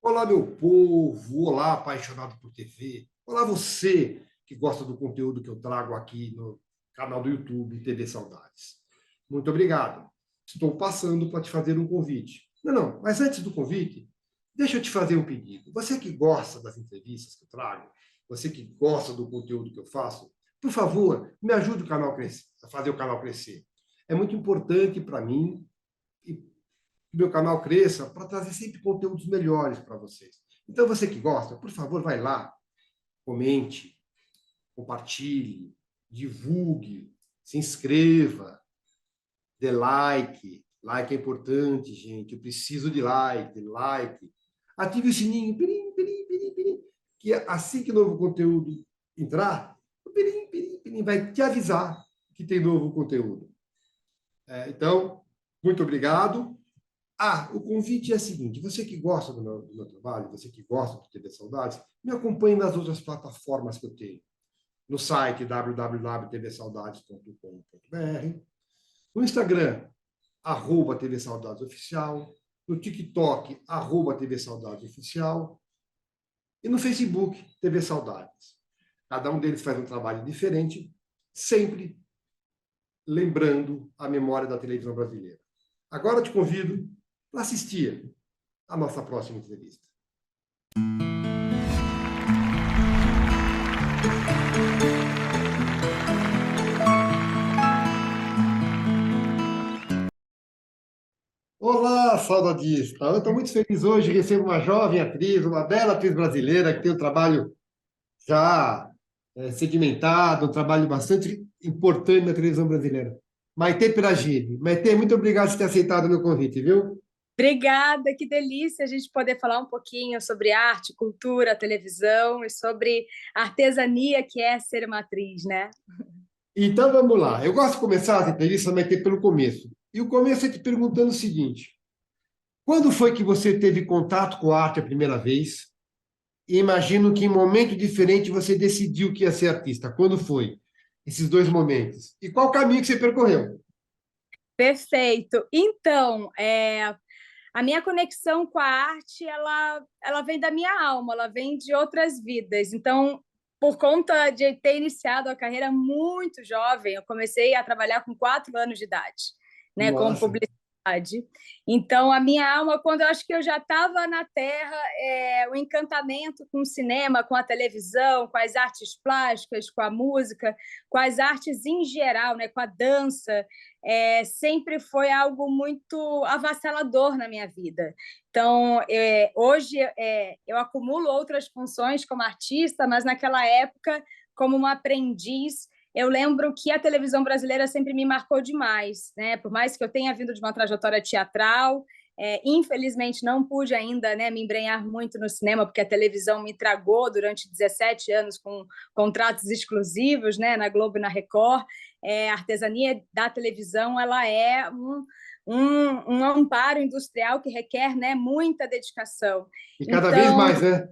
Olá, meu povo! Olá, apaixonado por TV! Olá, você que gosta do conteúdo que eu trago aqui no canal do YouTube TV Saudades. Muito obrigado. Estou passando para te fazer um convite. Não, mas antes do convite, deixa eu te fazer um pedido. Você que gosta das entrevistas que eu trago, você que gosta do conteúdo que eu faço, por favor, me ajude a fazer o canal crescer. É muito importante para mim e que meu canal cresça para trazer sempre conteúdos melhores para vocês. Então, você que gosta, por favor, vai lá, comente, compartilhe, divulgue, se inscreva, dê like. Like é importante, gente. Eu preciso de like. Ative o sininho, pirim, pirim, pirim, pirim, que assim que novo conteúdo entrar, o pirim, pirim, pirim vai te avisar que tem novo conteúdo. Então, muito obrigado. O convite é o seguinte: você que gosta do meu trabalho, você que gosta do TV Saudades, me acompanhe nas outras plataformas que eu tenho. No site www.tvsaudades.com.br, no Instagram, @TV Saudades Oficial, no TikTok, @TV Saudades Oficial, e no Facebook, TV Saudades. Cada um deles faz um trabalho diferente, sempre lembrando a memória da televisão brasileira. Agora eu te convido para assistir a nossa próxima entrevista. Olá, saudadista! Eu estou muito feliz hoje, recebo uma jovem atriz, uma bela atriz brasileira que tem um trabalho já sedimentado, um trabalho bastante importante na televisão brasileira. Maitê Peragini. Maitê, muito obrigado por ter aceitado o meu convite, viu? Obrigada, que delícia a gente poder falar um pouquinho sobre arte, cultura, televisão e sobre a artesania que é ser uma atriz, né? Então vamos lá. Eu gosto de começar as entrevistas, Maitê, pelo começo. E o começo é te perguntando o seguinte: quando foi que você teve contato com a arte a primeira vez? E imagino que em momento diferente você decidiu que ia ser artista. Quando foi? Esses dois momentos. E qual caminho que você percorreu? Perfeito. Então, a minha conexão com a arte, ela vem da minha alma, ela vem de outras vidas. Então, por conta de ter iniciado a carreira muito jovem, eu comecei a trabalhar com 4 anos de idade, né, com Nossa, publicidade. Então, a minha alma, quando eu acho que eu já estava na Terra, o encantamento com o cinema, com a televisão, com as artes plásticas, com a música, com as artes em geral, né, com a dança, sempre foi algo muito avassalador na minha vida. Então, hoje eu acumulo outras funções como artista, mas naquela época, como uma aprendiz, eu lembro que a televisão brasileira sempre me marcou demais, né? Por mais que eu tenha vindo de uma trajetória teatral, infelizmente não pude ainda, né, me embrenhar muito no cinema, porque a televisão me tragou durante 17 anos com contratos exclusivos, né, na Globo e na Record. A artesania da televisão ela é um amparo industrial que requer, né, muita dedicação. e cada vez Então, mais, né?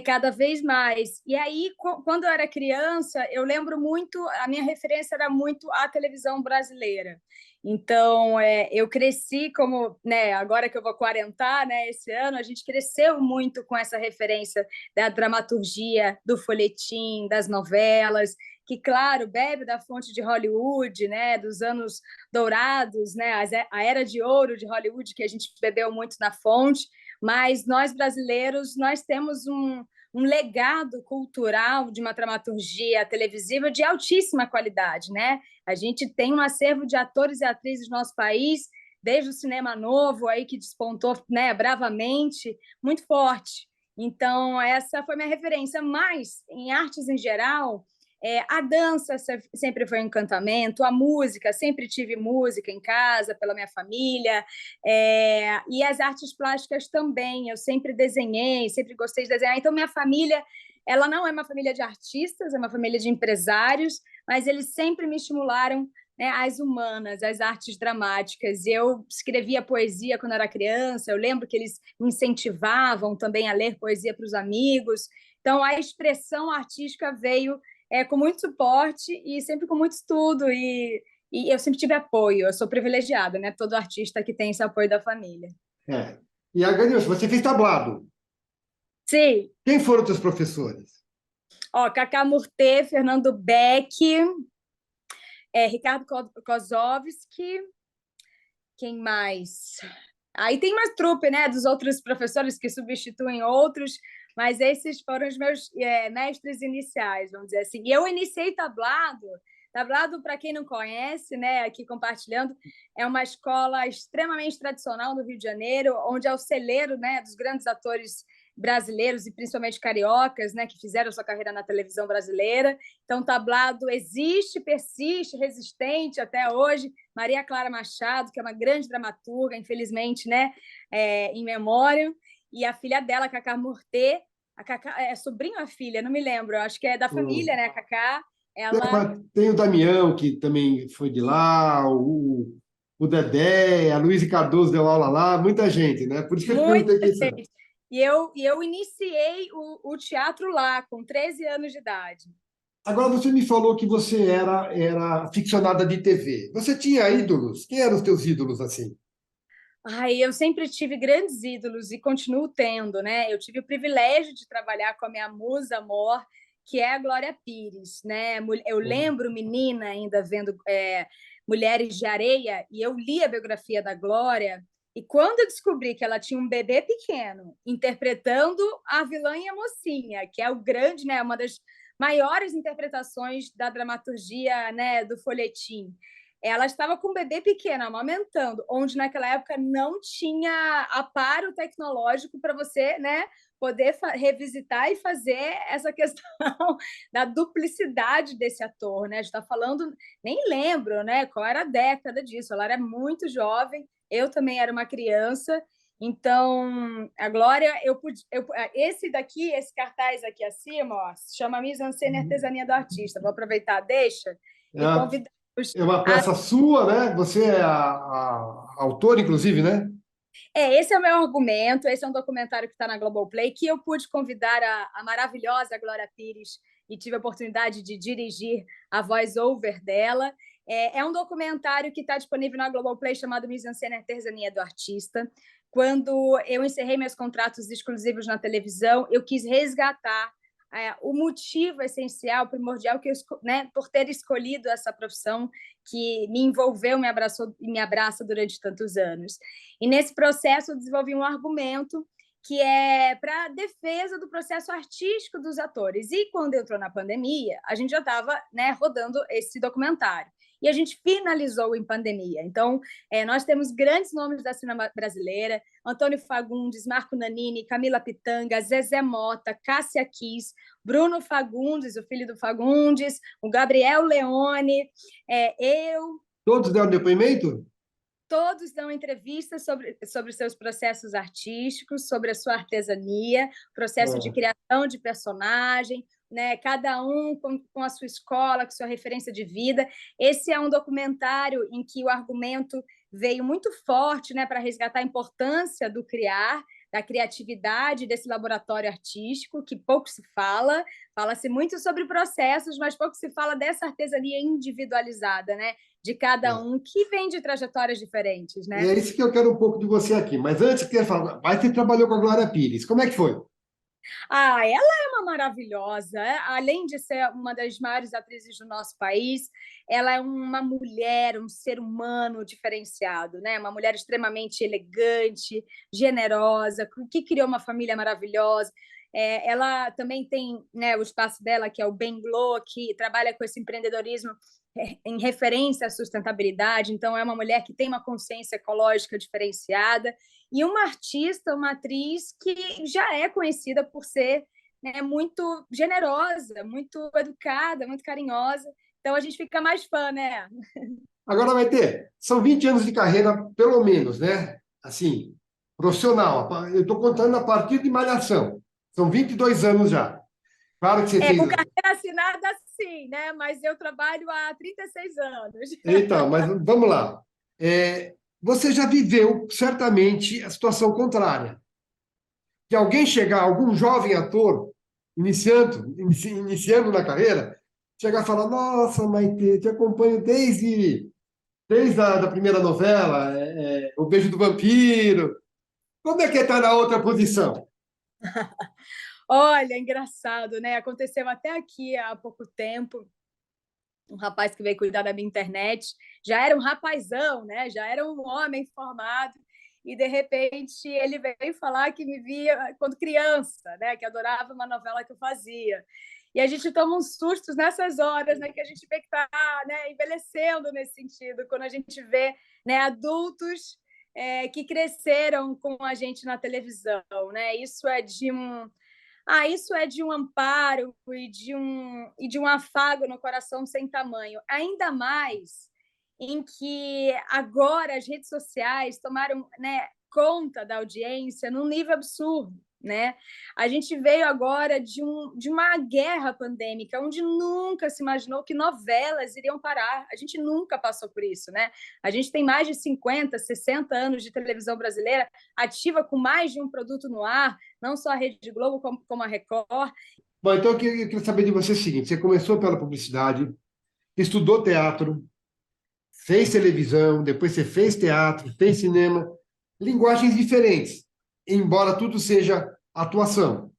cada vez mais. E aí, quando eu era criança, eu lembro muito, a minha referência era muito a televisão brasileira. Então, eu cresci como, né, agora que eu vou quarentar, né, esse ano, a gente cresceu muito com essa referência da dramaturgia, do folhetim, das novelas, que, claro, bebe da fonte de Hollywood, né, dos anos dourados, né, a era de ouro de Hollywood, que a gente bebeu muito na fonte, mas nós brasileiros nós temos um legado cultural de uma dramaturgia televisiva de altíssima qualidade, né? A gente tem um acervo de atores e atrizes no nosso país, desde o cinema novo aí que despontou, né, bravamente, muito forte. Então essa foi minha referência, mas em artes em geral, a dança sempre foi um encantamento, a música, sempre tive música em casa, pela minha família, e as artes plásticas também. Eu sempre desenhei, sempre gostei de desenhar. Então, minha família, ela não é uma família de artistas, é uma família de empresários, mas eles sempre me estimularam, né, as humanas, as artes dramáticas. Eu escrevia poesia quando era criança, eu lembro que eles me incentivavam também a ler poesia para os amigos. Então, a expressão artística veio com muito suporte e sempre com muito estudo e eu sempre tive apoio. Eu sou privilegiada, né? Todo artista que tem esse apoio da família. É. E a Ganilson, você fez tablado. Sim. Quem foram teus professores? Ó, Cacá Murtê, Fernando Beck, Ricardo Kozovski, quem mais? Aí tem mais trupe, né, dos outros professores que substituem outros, mas esses foram os meus mestres iniciais, vamos dizer assim. E eu iniciei tablado. Tablado, para quem não conhece, né, aqui compartilhando, é uma escola extremamente tradicional no Rio de Janeiro, onde é o celeiro, né, dos grandes atores brasileiros e principalmente cariocas, né, que fizeram sua carreira na televisão brasileira. Então, tablado existe, persiste, resistente até hoje. Maria Clara Machado, que é uma grande dramaturga, infelizmente, né, em memória, e a filha dela, Cacá Murtê, a Cacá, é sobrinho ou a filha? Não me lembro, acho que é da família, né, a Cacá. Ela Tem o Damião, que também foi de lá, o Dedé, a Luísa Cardoso deu aula lá, muita gente, né? Por isso que eu te muita perguntei quem são. gente. E eu iniciei o teatro lá, com 13 anos de idade. Agora, você me falou que você era ficcionada de TV. Você tinha ídolos? Quem eram os teus ídolos assim? Ai, eu sempre tive grandes ídolos e continuo tendo, né? Eu tive o privilégio de trabalhar com a minha musa amor, que é a Glória Pires, né? Eu lembro, menina, ainda vendo Mulheres de Areia, e eu li a biografia da Glória, e quando eu descobri que ela tinha um bebê pequeno interpretando a vilã e a mocinha, que é o grande, né? Uma das maiores interpretações da dramaturgia, né? Do folhetim. Ela estava com um bebê pequeno, amamentando, onde naquela época não tinha aparo tecnológico para você, né, poder revisitar e fazer essa questão da duplicidade desse ator, né? A gente está falando, nem lembro, né, qual era a década disso. Ela era muito jovem, eu também era uma criança. Então, a Glória, esse daqui, esse cartaz aqui acima, ó, se chama Mise-en-Scène Artesania do Artista. Vou aproveitar, deixa, É, e convidar é uma peça sua, né? Você é a autora, inclusive, né? esse é o meu argumento. Esse é um documentário que está na Globoplay, que eu pude convidar a maravilhosa Glória Pires e tive a oportunidade de dirigir a voice-over dela. É um documentário que está disponível na Globoplay chamado Mise-en-Scène Artesania do Artista. Quando eu encerrei meus contratos exclusivos na televisão, eu quis resgatar o motivo essencial, primordial, que eu, né, por ter escolhido essa profissão que me envolveu, me abraçou e me abraça durante tantos anos. E nesse processo eu desenvolvi um argumento que é para a defesa do processo artístico dos atores. E quando entrou na pandemia, a gente já estava, né, rodando esse documentário. E a gente finalizou em pandemia. Então, nós temos grandes nomes da cinema brasileira: Antônio Fagundes, Marco Nanini, Camila Pitanga, Zezé Mota, Cássia Kiss, Bruno Fagundes, o filho do Fagundes, o Gabriel Leone, eu, Todos deram depoimento? todos dão entrevistas sobre seus processos artísticos, sobre a sua artesania, processo de Ah, criação de personagem, né? Cada um com a sua escola, com sua referência de vida. Esse é um documentário em que o argumento veio muito forte, né, para resgatar a importância do criar, da criatividade desse laboratório artístico, que pouco se fala. Fala-se muito sobre processos, mas pouco se fala dessa artesania individualizada, né? De cada é. um, que vem de trajetórias diferentes, E né? é isso que eu quero um pouco de você aqui. Mas antes, eu quero falar, mas você trabalhou com a Glória Pires. Como é que foi? Ah, ela é uma maravilhosa. Além de ser uma das maiores atrizes do nosso país, ela é uma mulher, um ser humano diferenciado, né? Uma mulher extremamente elegante, generosa, que criou uma família maravilhosa. Ela também tem, né, o espaço dela, que é o Benglo, que trabalha com esse empreendedorismo em referência à sustentabilidade. Então, é uma mulher que tem uma consciência ecológica diferenciada e uma artista, uma atriz que já é conhecida por ser, né, muito generosa, muito educada, muito carinhosa. Então, a gente fica mais fã, né? Agora vai ter. São 20 anos de carreira, pelo menos, né? Assim, profissional. Eu estou contando a partir de Malhação. São 22 anos já. Claro que você fez. Com carteira assinada, sim, né? Mas eu trabalho há 36 anos. Então, mas vamos lá. Você já viveu, certamente, a situação contrária. Que alguém chegar, algum jovem ator, iniciando na carreira, chegar e falar: Nossa, Maite, te acompanho desde a da primeira novela, O Beijo do Vampiro. Como é que está na outra posição? Olha, engraçado, né? Aconteceu até aqui há pouco tempo, um rapaz que veio cuidar da minha internet, já era um rapazão, né? Já era um homem formado, e de repente ele veio falar que me via quando criança, né? Que adorava uma novela que eu fazia. E a gente toma uns sustos nessas horas, né? Que a gente vê que está, né, envelhecendo nesse sentido, quando a gente vê, né, adultos que cresceram com a gente na televisão, né? Isso é de um amparo e de um afago no coração sem tamanho. Ainda mais em que agora as redes sociais tomaram, né, conta da audiência num nível absurdo. Né? A gente veio agora de uma guerra pandêmica, onde nunca se imaginou que novelas iriam parar. A gente nunca passou por isso. Né? A gente tem mais de 50, 60 anos de televisão brasileira ativa com mais de um produto no ar, não só a Rede Globo, como a Record. Bom, então eu queria saber de você o seguinte: você começou pela publicidade, estudou teatro, fez televisão, depois você fez teatro, fez cinema, linguagens diferentes, embora tudo seja atuação.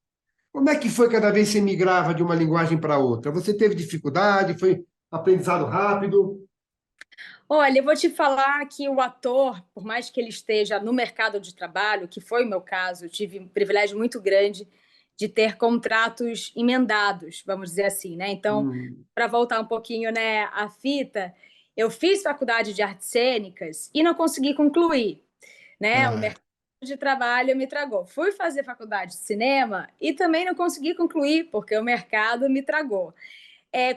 Como é que foi cada vez que você migrava de uma linguagem para outra? Você teve dificuldade? Foi aprendizado rápido? Olha, eu vou te falar que o ator, por mais que ele esteja no mercado de trabalho, que foi o meu caso, eu tive um privilégio muito grande de ter contratos emendados, vamos dizer assim, né? Então, para voltar um pouquinho, né, à fita, eu fiz faculdade de artes cênicas e não consegui concluir, né? O É. mercado de trabalho me tragou. Fui fazer faculdade de cinema e também não consegui concluir, porque o mercado me tragou.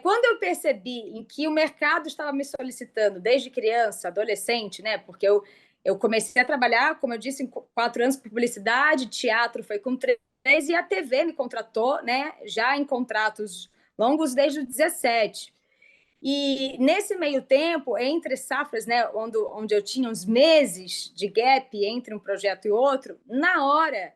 Quando eu percebi em que o mercado estava me solicitando desde criança, adolescente, né? Porque eu comecei a trabalhar, como eu disse, em 4 anos com publicidade, teatro foi com 3 e a TV me contratou, né? Já em contratos longos desde os 17. E nesse meio tempo, entre safras, né, onde eu tinha uns meses de gap entre um projeto e outro, na hora,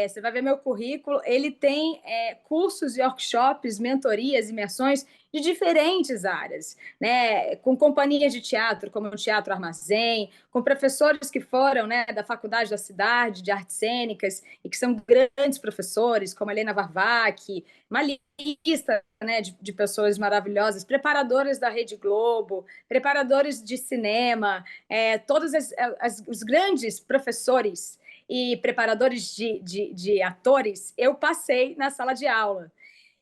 você vai ver meu currículo, ele tem cursos e workshops, mentorias, imersões de diferentes áreas, né, com companhias de teatro, como o Teatro Armazém, com professores que foram, né, da Faculdade da Cidade, de Artes Cênicas, e que são grandes professores, como a Helena Varvac, uma lista, né, de pessoas maravilhosas, preparadoras da Rede Globo, preparadores de cinema, todos os grandes professores e preparadores de atores, eu passei na sala de aula.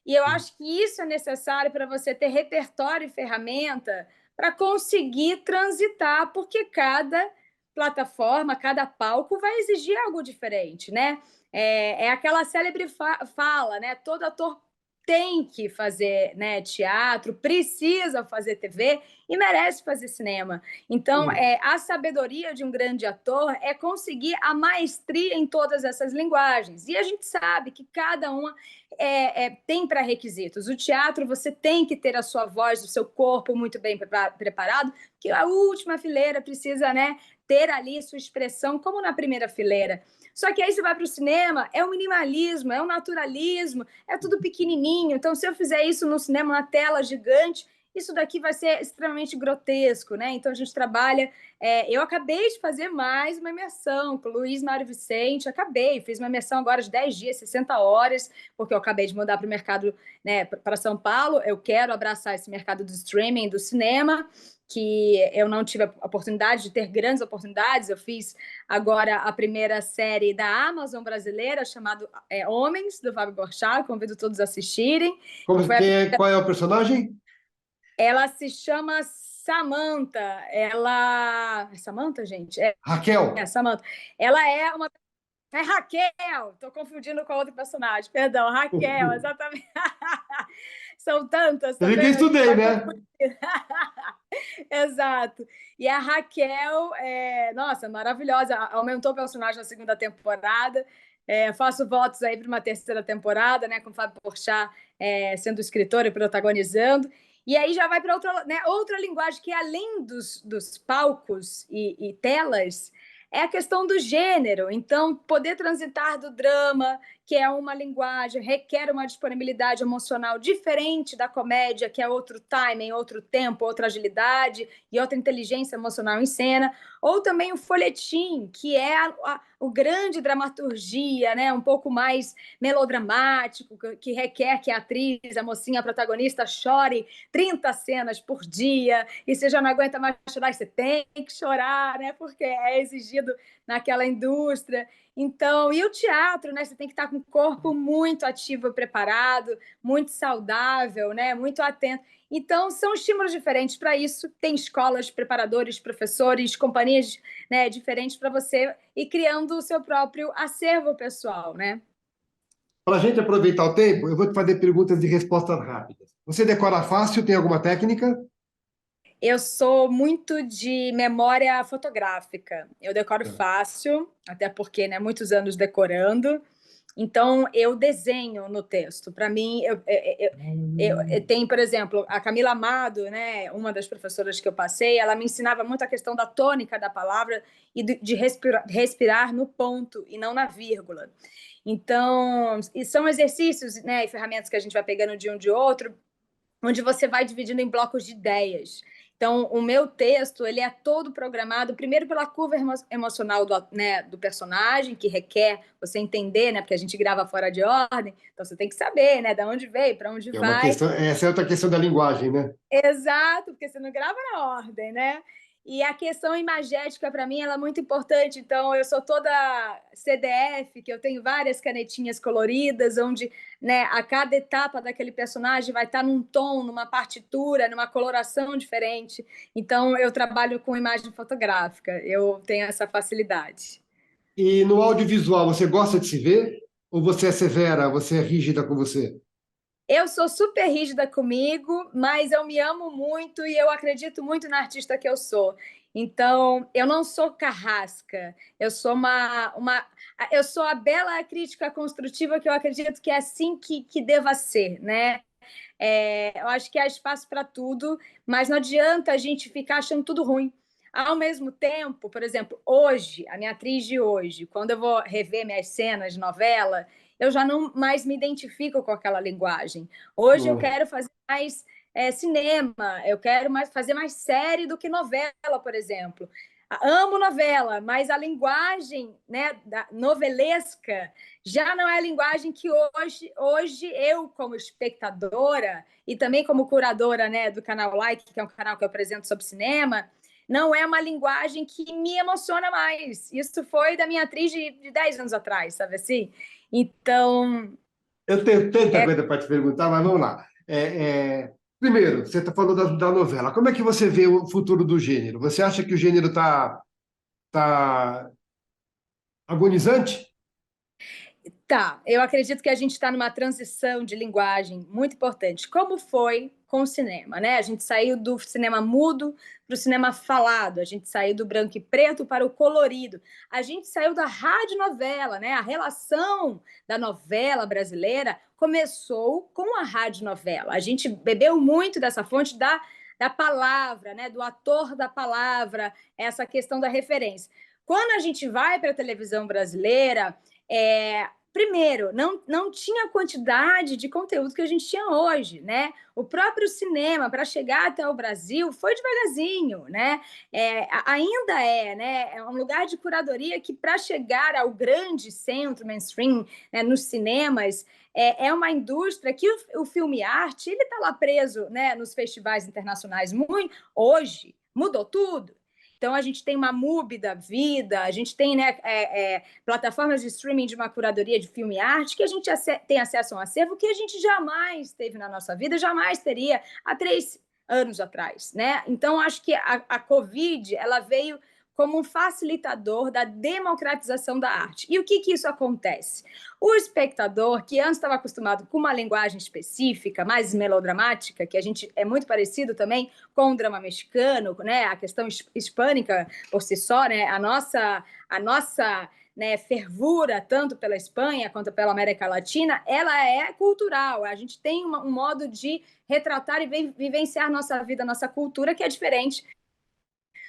E eu acho que isso é necessário para você ter repertório e ferramenta para conseguir transitar, porque cada plataforma, cada palco vai exigir algo diferente, né? É aquela célebre fala, né? Todo ator tem que fazer, né, teatro, precisa fazer TV e merece fazer cinema. Então, a sabedoria de um grande ator é conseguir a maestria em todas essas linguagens. E a gente sabe que cada uma tem pré-requisitos. O teatro, você tem que ter a sua voz, o seu corpo muito bem preparado, que a última fileira precisa, né, ter ali sua expressão, como na primeira fileira. Só que aí você vai para o cinema, é o minimalismo, é o naturalismo, é tudo pequenininho. Então, se eu fizer isso no cinema, na tela gigante, isso daqui vai ser extremamente grotesco, né? Então, a gente trabalha... eu acabei de fazer mais uma imersão com o Luiz Mário Vicente, fiz uma imersão agora de 10 dias, 60 horas, porque eu acabei de mudar para o mercado, né, para São Paulo, eu quero abraçar esse mercado do streaming, do cinema, que eu não tive a oportunidade de ter grandes oportunidades. Eu fiz agora a primeira série da Amazon brasileira, chamada Homens, do Fábio Porchat, convido todos a assistirem. Qual é o personagem? Ela se chama Samantha. É Samantha, gente? Raquel. Samantha. Ela é uma... É Raquel! Estou confundindo com outro personagem. Perdão, Raquel, exatamente. São tantas, Você viu que eu estudei, né? Exato. E a Raquel, nossa, maravilhosa. Aumentou o personagem na segunda temporada. Faço votos aí para uma terceira temporada, né? Com o Fábio Porchat sendo escritor e protagonizando. E aí já vai para outra, né, outra linguagem que, além dos palcos e telas, é a questão do gênero. Então, poder transitar do drama, que é uma linguagem, requer uma disponibilidade emocional diferente da comédia, que é outro timing, outro tempo, outra agilidade e outra inteligência emocional em cena, ou também o folhetim, que é o grande dramaturgia, né, um pouco mais melodramático, que requer que a atriz, a mocinha a protagonista, chore 30 cenas por dia, e você já não aguenta mais chorar, você tem que chorar, né, porque é exigido naquela indústria. Então, e o teatro, né? Você tem que estar com o corpo muito ativo e preparado, muito saudável, né? Muito atento. Então, são estímulos diferentes para isso. Tem escolas, preparadores, professores, companhias, né, diferentes para você ir criando o seu próprio acervo pessoal, né? Para a gente aproveitar o tempo, eu vou te fazer perguntas de respostas rápidas. Você decora fácil? Tem alguma técnica? Eu sou muito de memória fotográfica. Eu decoro fácil, até porque, né, muitos anos decorando. Então, eu desenho no texto. Para mim, tem, por exemplo, a Camila Amado, né, uma das professoras que eu passei, ela me ensinava muito a questão da tônica da palavra e de respirar no ponto e não na vírgula. Então, e são exercícios, né, e ferramentas que a gente vai pegando de um de outro, onde você vai dividindo em blocos de ideias. Então, o meu texto ele é todo programado, primeiro pela curva emocional né, do personagem, que requer você entender, né, porque a gente grava fora de ordem, então você tem que saber, né, de onde veio, para onde É uma vai. questão, essa é outra questão da linguagem, né? Exato, porque você não grava na ordem, né? E a questão imagética, para mim, ela é muito importante. Então, eu sou toda CDF, que eu tenho várias canetinhas coloridas, onde, né, a cada etapa daquele personagem vai estar num tom, numa partitura, numa coloração diferente. Então, eu trabalho com imagem fotográfica, eu tenho essa facilidade. E no audiovisual, você gosta de se ver? Ou você é severa, você é rígida com você? Eu sou super rígida comigo, mas eu me amo muito e eu acredito muito na artista que eu sou. Então, eu não sou carrasca, eu sou eu sou a bela crítica construtiva que eu acredito que é assim que deva ser, né? Eu acho que há espaço para tudo, mas não adianta a gente ficar achando tudo ruim. Ao mesmo tempo, por exemplo, hoje, a minha atriz de hoje, quando eu vou rever minhas cenas de novela, eu já não mais me identifico com aquela linguagem. Hoje eu Hum. quero fazer mais cinema, eu quero fazer mais série do que novela, por exemplo. Amo novela, mas a linguagem, né, novelesca já não é a linguagem que hoje eu, como espectadora e também como curadora, né, do canal Like, que é um canal que eu apresento sobre cinema, não é uma linguagem que me emociona mais. Isso foi da minha atriz de 10 anos atrás, sabe assim? Então, Eu tenho tanta é, coisa para te perguntar, mas vamos lá. Primeiro, você está falando da novela. Como é que você vê o futuro do gênero? Você acha que o gênero tá agonizante? Tá, eu acredito que a gente está numa transição de linguagem muito importante, como foi com o cinema, né? A gente saiu do cinema mudo para o cinema falado, a gente saiu do branco e preto para o colorido, a gente saiu da radionovela, né? A relação da novela brasileira começou com a radionovela. A gente bebeu muito dessa fonte da palavra, né? Do ator da palavra, essa questão da referência. Quando a gente vai para a televisão brasileira, primeiro, não tinha a quantidade de conteúdo que a gente tinha hoje, né? O próprio cinema, para chegar até o Brasil, foi devagarzinho, né? Ainda né? É um lugar de curadoria que, para chegar ao grande centro mainstream, né, nos cinemas, é uma indústria que o filme arte ele está lá preso, né, nos festivais internacionais. Muito hoje mudou tudo. Então, a gente tem uma MUBI da vida, a gente tem, né, plataformas de streaming de uma curadoria de filme e arte, que a gente tem acesso a um acervo que a gente jamais teve na nossa vida, jamais teria há 3 anos atrás, né? Então, acho que a Covid, ela veio como um facilitador da democratização da arte. E o que isso acontece? O espectador, que antes estava acostumado com uma linguagem específica, mais melodramática, que a gente é muito parecido também com o drama mexicano, né? A questão hispânica por si só, né? A nossa né, fervura, tanto pela Espanha quanto pela América Latina, ela é cultural. A gente tem um modo de retratar e vivenciar nossa vida, nossa cultura, que é diferente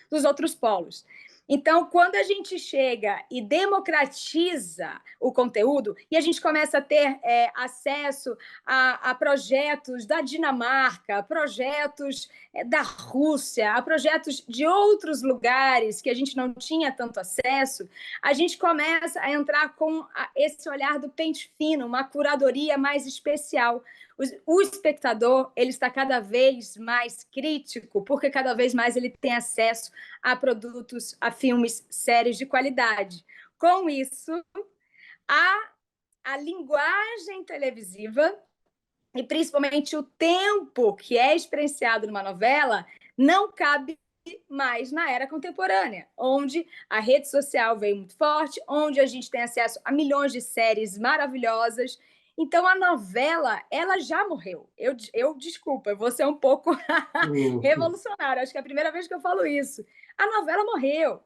dos outros polos. Então, quando a gente chega e democratiza o conteúdo, e a gente começa a ter acesso a projetos da Dinamarca, projetos da Rússia, a projetos de outros lugares que a gente não tinha tanto acesso, a gente começa a entrar com esse olhar do pente fino, uma curadoria mais especial. O espectador ele está cada vez mais crítico, porque cada vez mais ele tem acesso a produtos, a filmes, séries de qualidade. Com isso, a linguagem televisiva e principalmente o tempo que é experienciado numa novela não cabe mais na era contemporânea, onde a rede social veio muito forte, onde a gente tem acesso a milhões de séries maravilhosas. Então, a novela, ela já morreu. Desculpa, eu vou ser um pouco revolucionária. Acho que é a primeira vez que eu falo isso. A novela morreu.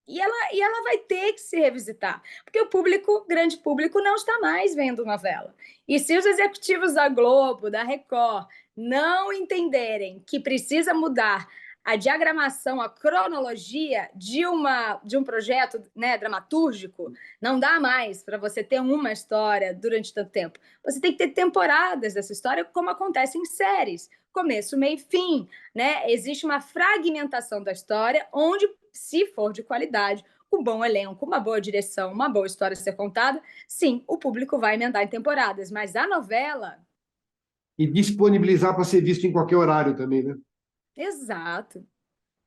E ela vai ter que se revisitar, porque o público, grande público, não está mais vendo novela. E se os executivos da Globo, da Record, não entenderem que precisa mudar a diagramação, a cronologia de um projeto, né, dramatúrgico, não dá mais para você ter uma história durante tanto tempo. Você tem que ter temporadas dessa história, como acontece em séries. Começo, meio e fim. Né? Existe uma fragmentação da história, onde, se for de qualidade, com um bom elenco, uma boa direção, uma boa história a ser contada, sim, o público vai emendar em temporadas. Mas a novela... E disponibilizar para ser visto em qualquer horário também, né? Exato.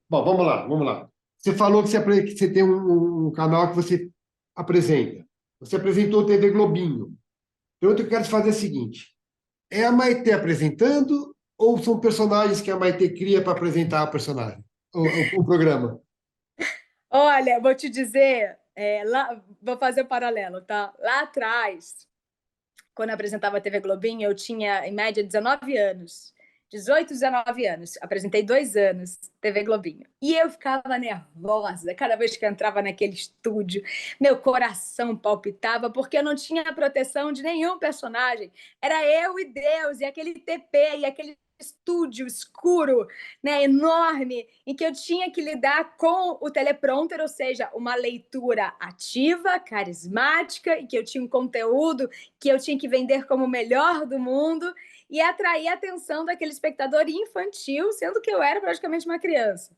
Bom, vamos lá, vamos lá. Você falou que você tem um canal que você apresenta. Você apresentou o TV Globinho. A pergunta que eu quero te fazer é a seguinte: é a Maitê apresentando ou são personagens que a Maitê cria para apresentar o personagem, o programa? Olha, vou te dizer, vou fazer o paralelo, tá? Lá atrás, quando eu apresentava a TV Globinho, eu tinha, em média, 19 anos. 18, 19 anos. Apresentei 2 anos TV Globinho. E eu ficava nervosa cada vez que eu entrava naquele estúdio. Meu coração palpitava, porque eu não tinha a proteção de nenhum personagem. Era eu e Deus, e aquele TP, e aquele estúdio escuro, né, enorme, em que eu tinha que lidar com o teleprompter, ou seja, uma leitura ativa, carismática, e que eu tinha um conteúdo que eu tinha que vender como o melhor do mundo e atrair a atenção daquele espectador infantil, sendo que eu era praticamente uma criança.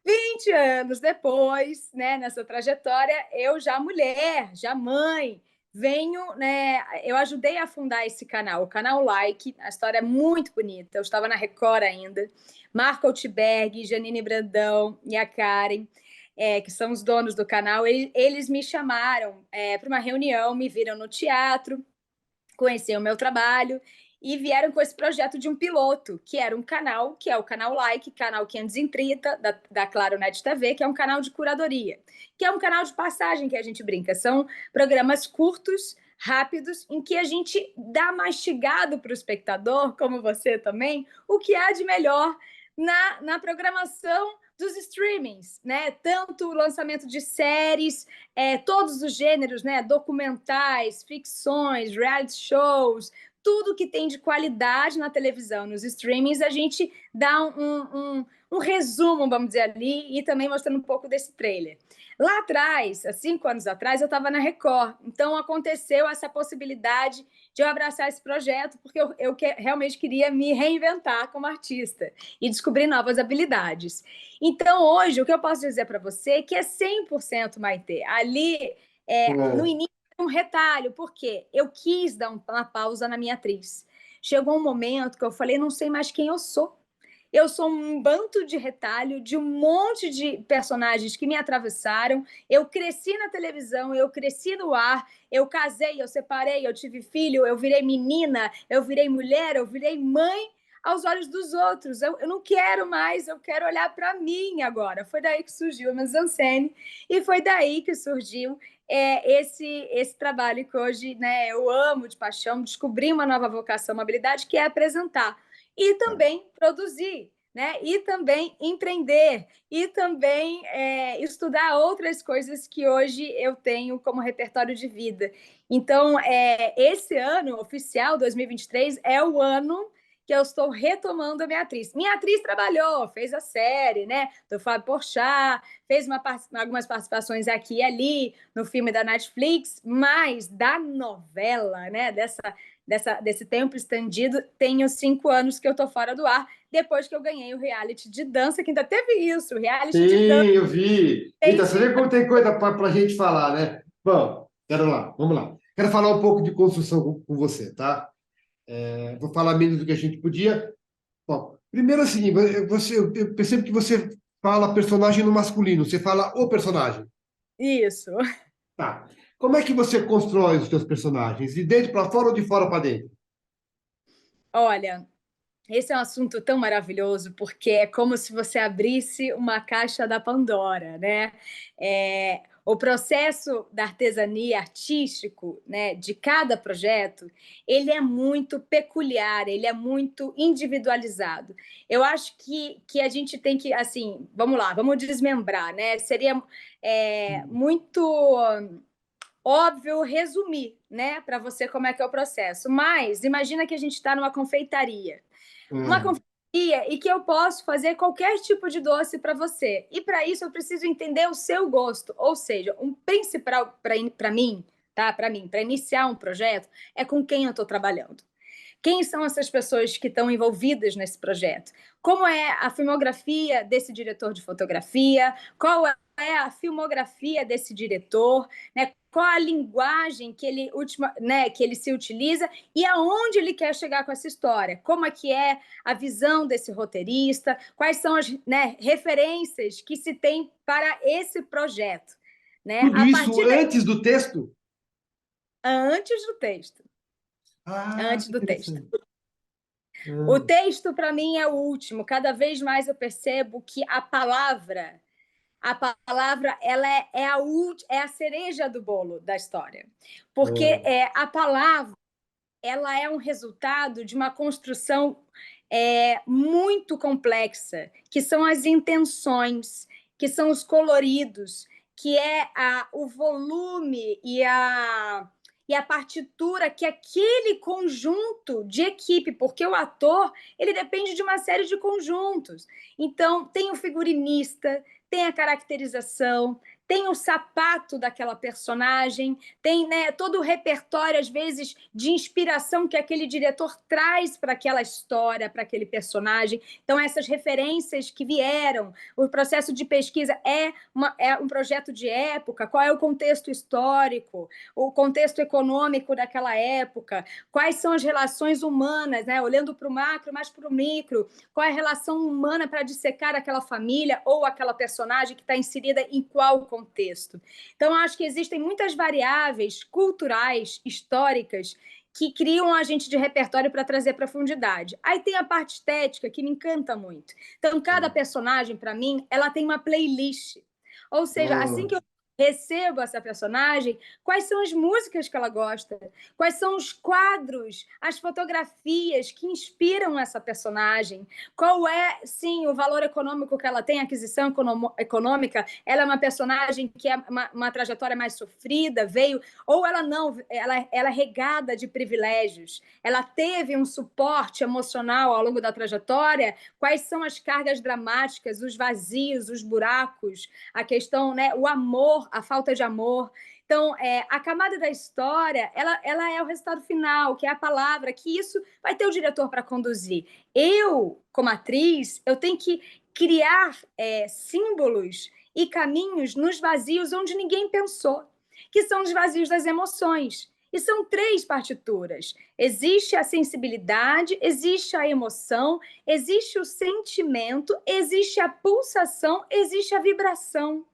20 anos depois, né, nessa trajetória, eu já mulher, já mãe, venho, né, eu ajudei a fundar esse canal, o canal Like, a história é muito bonita, eu estava na Record ainda, Marco Altberg, Janine Brandão e a Karen, que são os donos do canal, eles me chamaram para uma reunião, me viram no teatro, conheciam o meu trabalho e vieram com esse projeto de um piloto, que era um canal, que é o canal Like, canal 530 da Claro Net TV, que é um canal de curadoria, que é um canal de passagem que a gente brinca. São programas curtos, rápidos, em que a gente dá mastigado para o espectador, como você também, o que há de melhor na programação dos streamings, né? Tanto o lançamento de séries, todos os gêneros, né? Documentais, ficções, reality shows, tudo que tem de qualidade na televisão, nos streamings, a gente dá um resumo, vamos dizer ali, e também mostrando um pouco desse trailer. Lá atrás, há 5 anos atrás, eu estava na Record, então aconteceu essa possibilidade de eu abraçar esse projeto, porque eu realmente queria me reinventar como artista e descobrir novas habilidades. Então, hoje, o que eu posso dizer para você é que é 100% Maitê. Ali, no início, um retalho, porque eu quis dar uma pausa na minha atriz. Chegou um momento que eu falei, não sei mais quem eu sou. Eu sou um bando de retalho de um monte de personagens que me atravessaram. Eu cresci na televisão, eu cresci no ar, eu casei, eu separei, eu tive filho, eu virei menina, eu virei mulher, eu virei mãe aos olhos dos outros. Eu não quero mais, eu quero olhar para mim agora. Foi daí que surgiu a mise-en-scène e foi daí que surgiu esse trabalho que hoje, né, eu amo de paixão, descobri uma nova vocação, uma habilidade que é apresentar e também produzir, né? E também empreender, e também estudar outras coisas que hoje eu tenho como repertório de vida. Então, esse ano oficial, 2023, é o ano que eu estou retomando a minha atriz. Minha atriz trabalhou, fez a série, né? Do Fábio Porchat, fez algumas participações aqui e ali no filme da Netflix, mas da novela, né? Desse tempo estendido, tenho 5 anos que eu estou fora do ar, depois que eu ganhei o reality de dança, que ainda teve isso, o reality de dança. Sim, eu vi. Tem Então, você vê cinco como tem coisa para a gente falar, né? Bom, quero lá, vamos lá. Quero falar um pouco de construção com você, tá? Vou falar menos do que a gente podia. Bom, primeiro assim, eu percebo que você fala personagem no masculino, você fala o personagem. Isso. Tá. Como é que você constrói os seus personagens? De dentro para fora ou de fora para dentro? Olha, esse é um assunto tão maravilhoso, porque é como se você abrisse uma caixa da Pandora, né? O processo da artesania artístico, né, de cada projeto, ele é muito peculiar, ele é muito individualizado. Eu acho que a gente tem que, assim, vamos lá, vamos desmembrar, né? Seria muito óbvio resumir, né, para você como é que é o processo. Mas imagina que a gente está numa confeitaria. Uma Hum, confeitaria e que eu posso fazer qualquer tipo de doce para você. E para isso eu preciso entender o seu gosto. Ou seja, um principal para mim, tá? Para mim, para iniciar um projeto, é com quem eu estou trabalhando. Quem são essas pessoas que estão envolvidas nesse projeto? Como é a filmografia desse diretor de fotografia? Qual é a filmografia desse diretor? Né? Qual a linguagem que ele se utiliza e aonde ele quer chegar com essa história? Como é que é a visão desse roteirista? Quais são as, né, referências que se tem para esse projeto? Né? tudo A isso partir daí, antes do texto? antes do texto. Ah, Antes que do texto. interessante. O Hum, texto, para mim, é o último. Cada vez mais eu percebo que a palavra, ela é a cereja do bolo da história. Porque hum. a palavra, ela é um resultado de uma construção muito complexa, que são as intenções, que são os coloridos, que é o volume e a partitura que aquele conjunto de equipe, porque o ator ele depende de uma série de conjuntos. Então, tem o figurinista, tem a caracterização, tem o sapato daquela personagem, tem, né, todo o repertório, às vezes, de inspiração que aquele diretor traz para aquela história, para aquele personagem. Então, essas referências que vieram, o processo de pesquisa é um projeto de época, qual é o contexto histórico, o contexto econômico daquela época, quais são as relações humanas, né, olhando para o macro, mas para o micro, qual é a relação humana para dissecar aquela família ou aquela personagem que está inserida em qual contexto. Então, acho que existem muitas variáveis culturais, históricas, que criam um agente de repertório para trazer profundidade. Aí tem a parte estética, que me encanta muito. Então, cada personagem, para mim, ela tem uma playlist. Ou seja, assim que eu Hum. recebo essa personagem, quais são as músicas que ela gosta, quais são os quadros, as fotografias que inspiram essa personagem, qual é, sim, o valor econômico que ela tem, a aquisição econômica, ela é uma personagem que é uma trajetória mais sofrida, veio, ou ela não, ela é regada de privilégios, ela teve um suporte emocional ao longo da trajetória, quais são as cargas dramáticas, os vazios, os buracos, a questão, né, o amor, a falta de amor. Então, a camada da história, ela é o resultado final, que é a palavra, que isso vai ter o diretor para conduzir. Eu, como atriz, eu tenho que criar símbolos e caminhos nos vazios onde ninguém pensou, que são os vazios das emoções. E são 3 partituras. Existe a sensibilidade, existe a emoção, existe o sentimento, existe a pulsação, existe a vibração.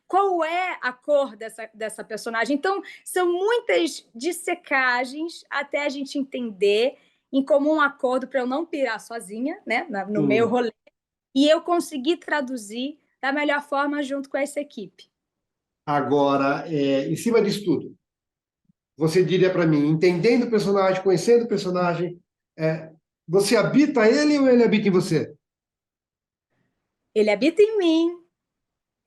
Qual é a cor dessa personagem? Então, são muitas dissecagens até a gente entender em comum acordo para eu não pirar sozinha, né, no meu Hum. rolê, e eu conseguir traduzir da melhor forma junto com essa equipe. Agora, em cima disso tudo, você diria para mim, entendendo o personagem, conhecendo o personagem, é, você habita ele ou ele habita em você? Ele habita em mim,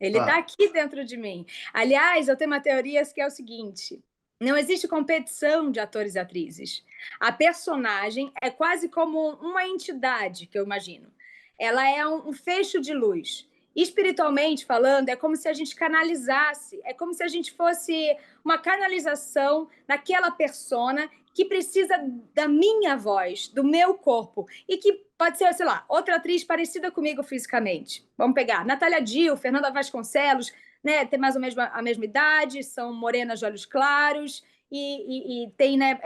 ele está Tá. aqui dentro de mim. Aliás, eu tenho uma teoria que é o seguinte: Não existe competição de atores e atrizes. A personagem é quase como uma entidade, que eu imagino. Ela é um fecho de luz. Espiritualmente falando, é como se a gente canalizasse, é como se a gente fosse uma canalização daquela persona que precisa da minha voz, do meu corpo, e que pode ser, sei lá, outra atriz parecida comigo fisicamente. Vamos pegar Natália Dill, Fernanda Vasconcelos, né, tem mais ou menos a mesma idade, são morenas de olhos claros e tem, né,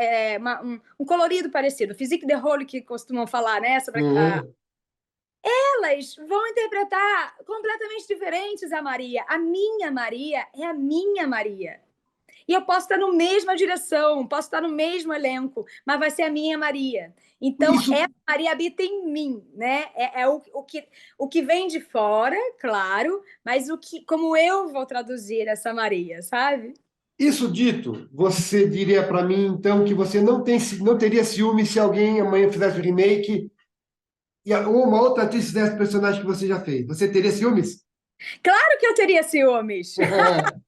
um colorido parecido. Physique de rôle, que costumam falar, né, sobre Uhum. elas vão interpretar completamente diferentes a Maria. A minha Maria é a minha Maria. E eu posso estar na mesma direção, posso estar no mesmo elenco, mas vai ser a minha Maria. Então, Isso, essa Maria habita em mim, né? O que vem de fora, claro, mas como eu vou traduzir essa Maria, sabe? isso dito, você diria para mim, então, que você não teria ciúme se alguém amanhã fizesse o remake ou uma outra atriz fizesse o personagem que você já fez. Você teria ciúmes? Claro que eu teria ciúmes. É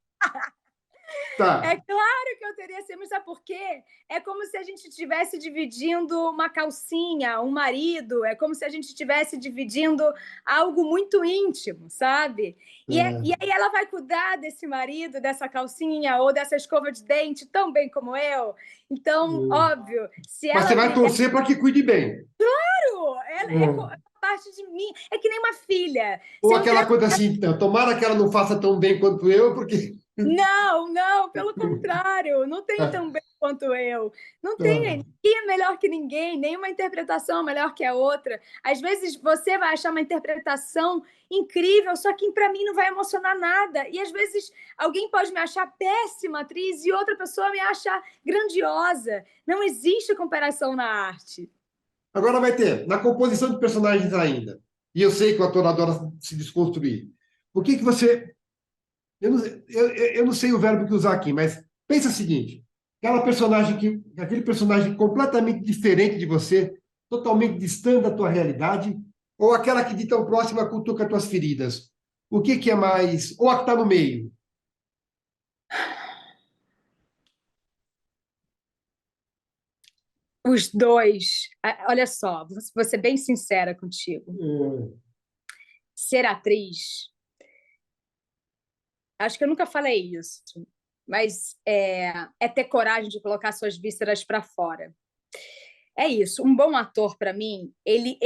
Tá. claro que eu teria ciúmes, sabe por quê? É como se a gente estivesse dividindo uma calcinha, um marido, é como se a gente estivesse dividindo algo muito íntimo, sabe? E É. aí ela vai cuidar desse marido, dessa calcinha ou dessa escova de dente tão bem como eu. Então, óbvio, se Mas você ela vai torcer para que cuide bem. ela é É. parte de mim, é que nem uma filha. Ou Se eu aquela entrego coisa assim, então, tomara que ela não faça tão bem quanto eu, porque. Não, não, pelo contrário, não tem tão bem quanto eu. Não tem, ninguém é melhor que ninguém, nenhuma interpretação é melhor que a outra. Às vezes você vai achar uma interpretação incrível, só que para mim não vai emocionar nada. E às vezes alguém pode me achar péssima atriz e outra pessoa me acha grandiosa. Não existe comparação na arte. Agora vai ter, na composição de personagens ainda. E eu sei que o ator adora se desconstruir. Por que que você. Eu não sei o verbo que usar aqui, mas pensa o seguinte: aquele personagem completamente diferente de você, totalmente distante da tua realidade, ou aquela que de tão próxima cutuca as tuas feridas. O que que é mais. Ou a que está no meio? Os dois, olha só, vou ser bem sincera contigo. Ser atriz, acho que eu nunca falei isso, mas é ter coragem de colocar suas vísceras para fora. É isso. Um bom ator, para mim, ele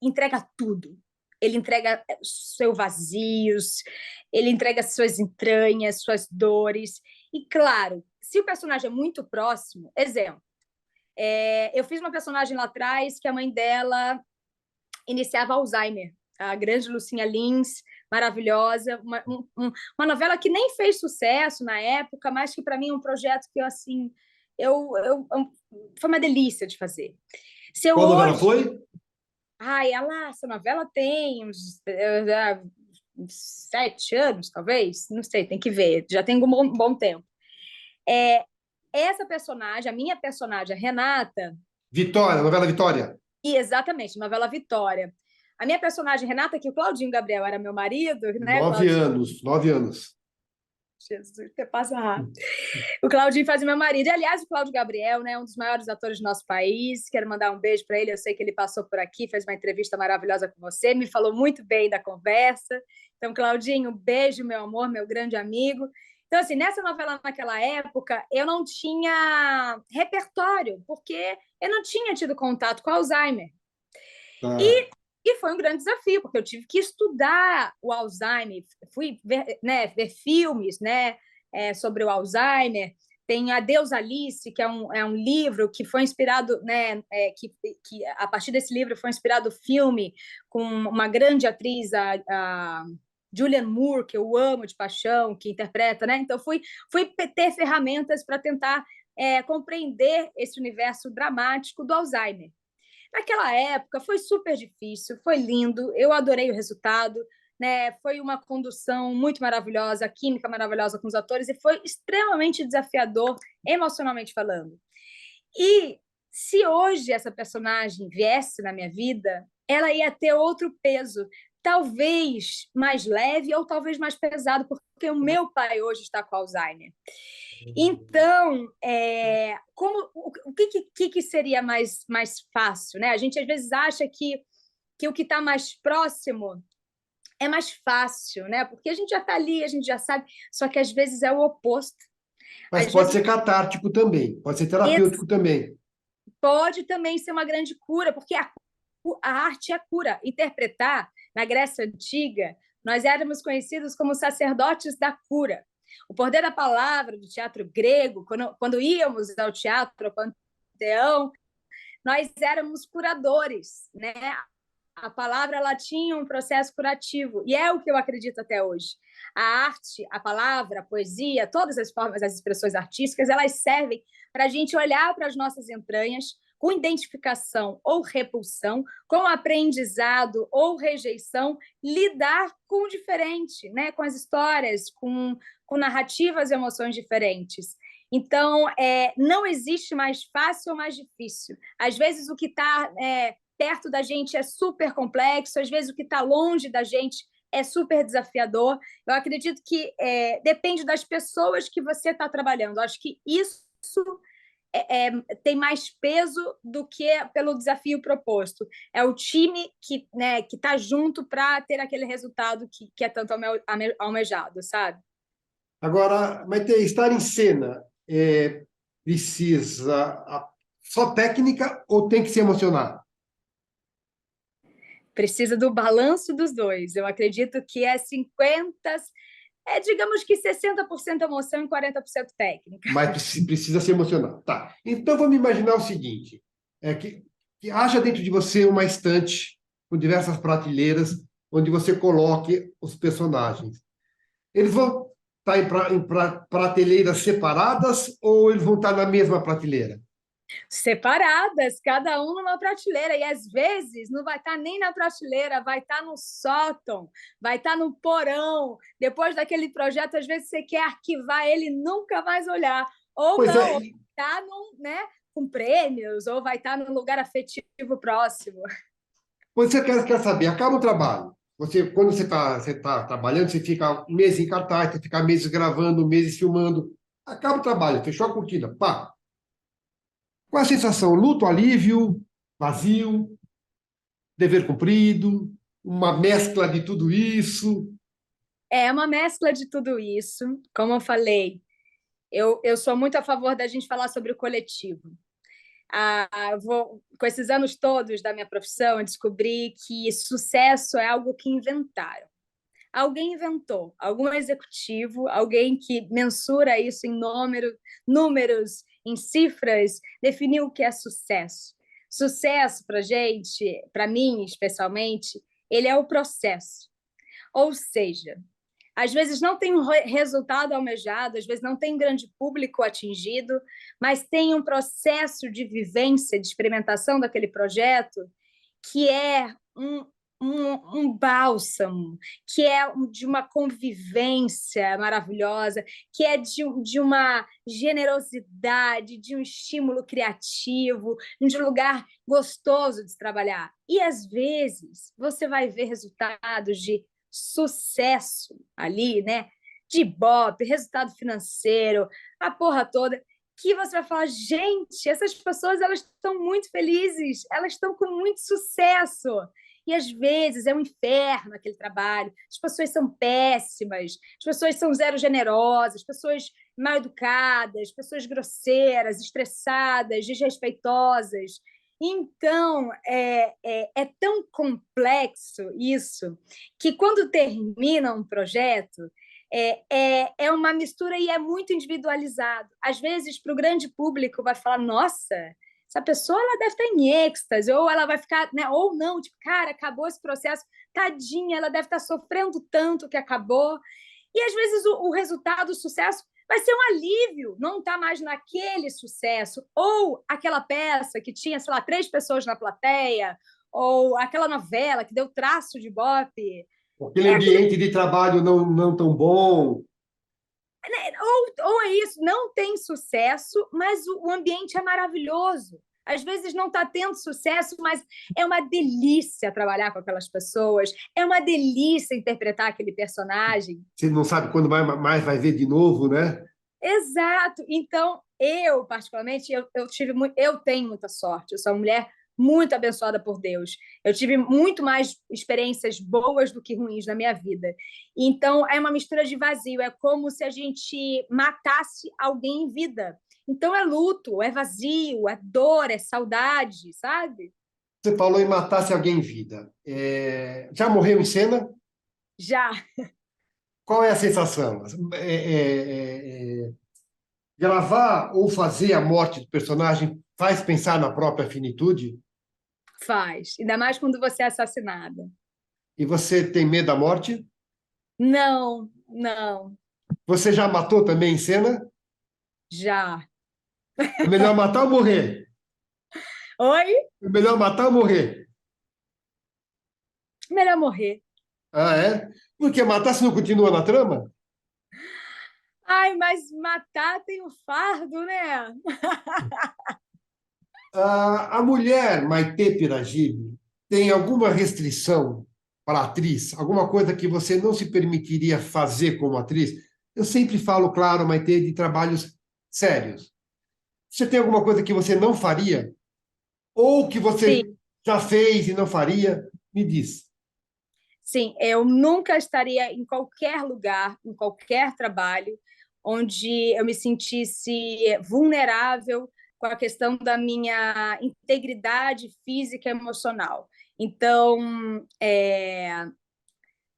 entrega tudo. Ele entrega seus vazios, ele entrega suas entranhas, suas dores. E, claro, se o personagem é muito próximo, exemplo, eu fiz uma personagem lá atrás que a mãe dela iniciava Alzheimer, a grande Lucinha Lins, maravilhosa, uma novela que nem fez sucesso na época, mas que para mim é um projeto que eu assim foi uma delícia de fazer. Se eu Qual novela hoje, foi? essa novela tem uns 7 anos, talvez, não sei, tem que ver, já tem um bom tempo. É, essa personagem, a minha personagem, a Renata, Vitória, novela Vitória. e exatamente, novela Vitória. A minha personagem, Renata, que o Claudinho Gabriel era meu marido, né, 9 Claudinho? anos, 9 anos. Jesus, você passa rápido. O Claudinho fazia meu marido. E, aliás, o Cláudio Gabriel, né, um dos maiores atores do nosso país. Quero mandar um beijo para ele. Eu sei que ele passou por aqui, fez uma entrevista maravilhosa com você, me falou muito bem da conversa. Então, Claudinho, um beijo, meu amor, meu grande amigo. Então, assim, nessa novela, naquela época, eu não tinha repertório, porque eu não tinha tido contato com Alzheimer. Tá. E foi um grande desafio, porque eu tive que estudar o Alzheimer, fui ver, né, ver filmes, né, sobre o Alzheimer. Tem Adeus Alice, que é um livro que foi inspirado, né, que a partir desse livro foi inspirado o filme com uma grande atriz, a Julianne Moore, que eu amo de paixão, que interpreta, né? Então fui ter ferramentas para tentar compreender esse universo dramático do Alzheimer. Naquela época foi super difícil, foi lindo, eu adorei o resultado, né? Foi uma condução muito maravilhosa, a química maravilhosa com os atores e foi extremamente desafiador emocionalmente falando. E se hoje essa personagem viesse na minha vida, ela ia ter outro peso, talvez mais leve ou talvez mais pesado, porque o meu pai hoje está com Alzheimer. Então, o que seria mais fácil, né? A gente às vezes acha que o que está mais próximo é mais fácil, né? Porque a gente já está ali, a gente já sabe, só que às vezes é o oposto. Mas Às pode vezes ser catártico também, pode ser terapêutico também. pode também ser uma grande cura, porque a arte é cura. Interpretar, na Grécia Antiga, nós éramos conhecidos como sacerdotes da cura. O poder da palavra do teatro grego, quando íamos ao teatro, ao panteão, nós éramos curadores, né? A palavra ela tinha um processo curativo, e é o que eu acredito até hoje. A arte, a palavra, a poesia, todas as formas, as expressões artísticas, elas servem para a gente olhar para as nossas entranhas com identificação ou repulsão, com aprendizado ou rejeição, lidar com o diferente, né? Com as histórias, com narrativas e emoções diferentes. Então, não existe mais fácil ou mais difícil. Às vezes, o que está perto da gente é super complexo, às vezes o que está longe da gente é super desafiador. Eu acredito que depende das pessoas que você está trabalhando. Eu acho que isso tem mais peso do que pelo desafio proposto. É o time que está junto para ter aquele resultado que é tanto almejado, sabe? Agora, Maite, estar em cena precisa só técnica ou tem que se emocionar? Precisa do balanço dos dois. Eu acredito que digamos que 60% emoção e 40% técnica. Mas precisa se emocionar. Tá. Então vamos imaginar o seguinte: que haja dentro de você uma estante com diversas prateleiras onde você coloque os personagens. Eles vão estar em prateleiras separadas ou eles vão estar na mesma prateleira? Separadas, cada um numa prateleira, e às vezes não vai estar nem na prateleira, vai estar no sótão, vai estar no porão. Depois daquele projeto, às vezes você quer arquivar ele e nunca mais olhar, ou Pois não, é. ou está com prêmios, ou vai estar num lugar afetivo próximo. Pois você quer saber, acaba o trabalho. Quando você tá trabalhando, você fica meses em cartaz, você fica meses gravando, meses filmando. Acaba o trabalho, fechou a cortina, pá. Qual a sensação? Luto, alívio, vazio, dever cumprido, uma mescla de tudo isso. É uma mescla de tudo isso. Como eu falei, eu sou muito a favor da gente falar sobre o coletivo. Com esses anos todos da minha profissão, eu descobri que sucesso é algo que inventaram. Alguém inventou, algum executivo, alguém que mensura isso em números, em cifras, definiu o que é sucesso. Sucesso para gente, para mim especialmente, ele é o processo. Ou seja, às vezes não tem um resultado almejado, às vezes não tem grande público atingido, mas tem um processo de vivência, de experimentação daquele projeto que é um bálsamo, que é de uma convivência maravilhosa, que é de uma generosidade, de um estímulo criativo, de um lugar gostoso de se trabalhar. E, às vezes, você vai ver resultados de sucesso ali, né? De Ibope, resultado financeiro, a porra toda, que você vai falar, gente, essas pessoas elas estão muito felizes, elas estão com muito sucesso. E às vezes é um inferno aquele trabalho, as pessoas são péssimas, as pessoas são zero generosas, as pessoas mal educadas, pessoas grosseiras, estressadas, desrespeitosas. Então, é tão complexo isso, que quando termina um projeto, é uma mistura e é muito individualizado. Às vezes, para o grande público, vai falar, nossa, essa pessoa ela deve estar em êxtase, ou ela vai ficar, né? Ou não, tipo, cara, acabou esse processo, tadinha, ela deve estar sofrendo tanto que acabou. E às vezes o resultado, o sucesso, vai ser um alívio, não está mais naquele sucesso, ou aquela peça que tinha, sei lá, 3 pessoas na plateia, ou aquela novela que deu traço de Ibope. Aquele ambiente de trabalho não tão bom. Ou é isso, não tem sucesso, mas o ambiente é maravilhoso. Às vezes não está tendo sucesso, mas é uma delícia trabalhar com aquelas pessoas, é uma delícia interpretar aquele personagem. Você não sabe quando mais vai ver de novo, né? Exato. Então, eu, particularmente, eu tenho muita sorte. Eu sou uma mulher muito abençoada por Deus. Eu tive muito mais experiências boas do que ruins na minha vida. Então, é uma mistura de vazio. É como se a gente matasse alguém em vida. Então, é luto, é vazio, é dor, é saudade, sabe? Você falou em matar-se alguém em vida. Já morreu em cena? Já. Qual é a sensação? Gravar ou fazer a morte do personagem faz pensar na própria finitude? Faz. Ainda mais quando você é assassinada. E você tem medo da morte? Não, não. Você já matou também em cena? Já. É melhor matar ou morrer? Oi? É melhor matar ou morrer? Melhor morrer. Ah, é? Porque matar se não continua na trama? Ai, mas matar tem um fardo, né? A mulher Maitê Piragibe tem alguma restrição para atriz? Alguma coisa que você não se permitiria fazer como atriz? Eu sempre falo, claro, Maitê, de trabalhos sérios. Você tem alguma coisa que você não faria? Ou que Sim, você já fez e não faria? Me diz. sim. Eu nunca estaria em qualquer lugar, em qualquer trabalho, onde eu me sentisse vulnerável com a questão da minha integridade física e emocional. Então,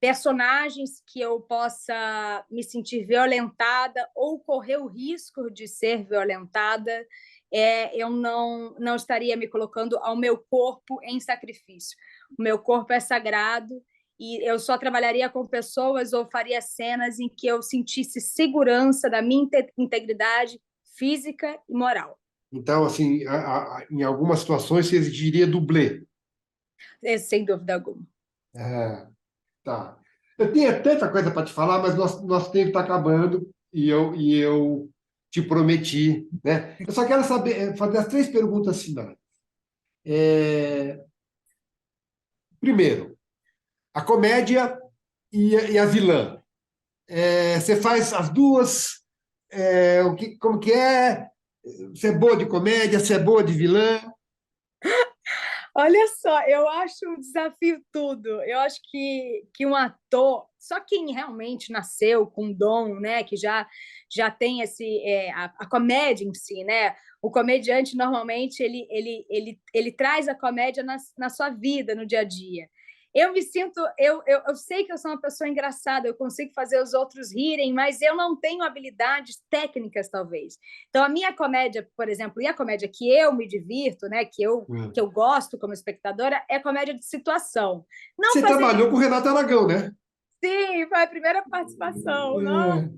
personagens que eu possa me sentir violentada ou correr o risco de ser violentada, eu não estaria me colocando ao meu corpo em sacrifício. O meu corpo é sagrado e eu só trabalharia com pessoas ou faria cenas em que eu sentisse segurança da minha integridade física e moral. Então, assim, em algumas situações você exigiria dublê. Sem dúvida alguma. É, tá. Eu tinha tanta coisa para te falar, mas nosso tempo está acabando e eu te prometi, né? Eu só quero saber, fazer as três perguntas finais. É, primeiro, a comédia e a vilã. Você faz as duas? Como que é? Você é boa de comédia? Você é boa de vilã? Olha só, eu acho um desafio tudo. Eu acho que um ator, só quem realmente nasceu com dom, né, que já tem a comédia em si, né? O comediante normalmente ele traz a comédia na sua vida, no dia a dia. Eu me sinto, eu sei que eu sou uma pessoa engraçada, eu consigo fazer os outros rirem, mas eu não tenho habilidades técnicas, talvez. Então, a minha comédia, por exemplo, e a comédia que eu me divirto, né, que eu gosto como espectadora, é comédia de situação. Não Você fazer. trabalhou com o Renato Aragão, né? Sim, foi a primeira participação. Não. É.